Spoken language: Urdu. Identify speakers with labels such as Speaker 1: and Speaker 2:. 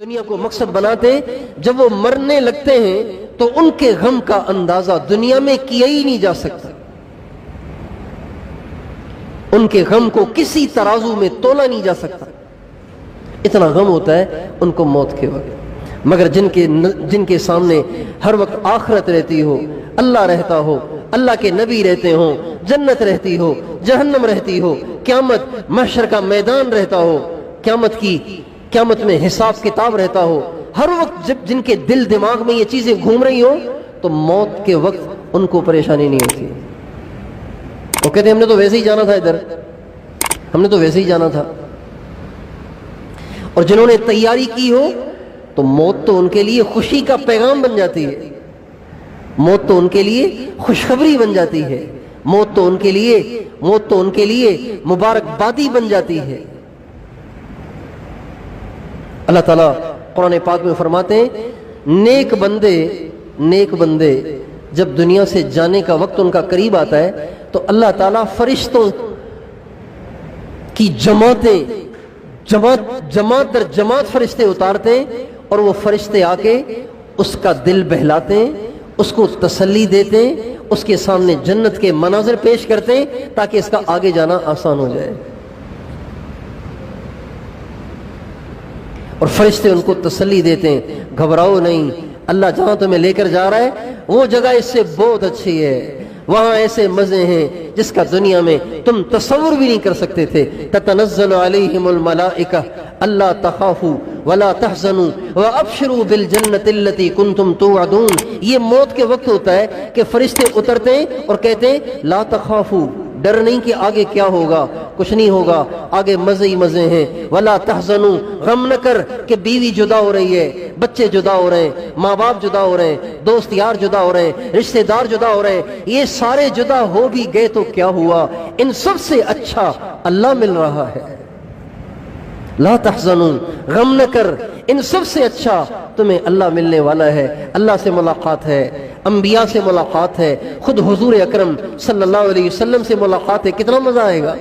Speaker 1: دنیا کو مقصد بناتے جب وہ مرنے لگتے ہیں تو ان کے غم کا اندازہ دنیا میں کیا ہی نہیں جا سکتا. ان کے غم کو کسی ترازو میں تولا نہیں جا سکتا. اتنا غم ہوتا ہے ان کو موت کے وقت. مگر جن کے سامنے ہر وقت آخرت رہتی ہو، اللہ رہتا ہو، اللہ کے نبی رہتے ہوں، جنت رہتی ہو، جہنم رہتی ہو، قیامت محشر کا میدان رہتا ہو، قیامت میں حساب کتاب رہتا ہو، ہر وقت جب جن کے دل دماغ میں یہ چیزیں گھوم رہی ہوں تو موت کے وقت ان کو پریشانی نہیں ہوتی. وہ کہتے ہیں ہم نے تو ویسے ہی جانا تھا، ادھر ہم نے تو ویسے ہی جانا تھا. اور جنہوں نے تیاری کی ہو تو موت تو ان کے لیے خوشی کا پیغام بن جاتی ہے، موت تو ان کے لیے خوشخبری بن جاتی ہے، موت تو ان کے لیے مبارکبادی بن جاتی ہے. اللہ تعالیٰ قرآن پاک میں فرماتے ہیں نیک بندے جب دنیا سے جانے کا وقت ان کا قریب آتا ہے تو اللہ تعالیٰ فرشتوں کی جماعت در جماعت فرشتے اتارتے ہیں اور وہ فرشتے آ کے اس کا دل بہلاتے ہیں، اس کو تسلی دیتے ہیں، اس کے سامنے جنت کے مناظر پیش کرتے ہیں تاکہ اس کا آگے جانا آسان ہو جائے. اور فرشتے ان کو تسلی دیتے ہیں گھبراؤ نہیں، اللہ جہاں تمہیں لے کر جا رہا ہے وہ جگہ اس سے بہت اچھی ہے، وہاں ایسے مزے ہیں جس کا دنیا میں تم تصور بھی نہیں کر سکتے تھے. تتنزل علیہم الملائکہ اللہ تخافوا ولا تحزنوا وابشروا بالجنۃ التي کنتم توعدون. یہ موت کے وقت ہوتا ہے کہ فرشتے اترتے ہیں اور کہتے ہیں لا تخافوا، ڈر نہیں کہ آگے کیا ہوگا، کچھ نہیں ہوگا، آگے مزے ہی مزے ہیں. ولا تحزنوا، غم نہ کر کہ بیوی جدا ہو رہی ہے، بچے جدا ہو رہے ہیں، ماں باپ جدا ہو رہے ہیں، دوست یار جدا ہو رہے ہیں، رشتہ دار جدا ہو رہے ہیں. یہ سارے جدا ہو بھی گئے تو کیا ہوا، ان سب سے اچھا اللہ مل رہا ہے. لا تحزنوا، غم نہ کر، ان سب سے اچھا تمہیں اللہ ملنے والا ہے. اللہ سے ملاقات ہے، انبیاء سے ملاقات ہے، خود حضور اکرم صلی اللہ علیہ وسلم سے ملاقات ہے. کتنا مزہ آئے گا.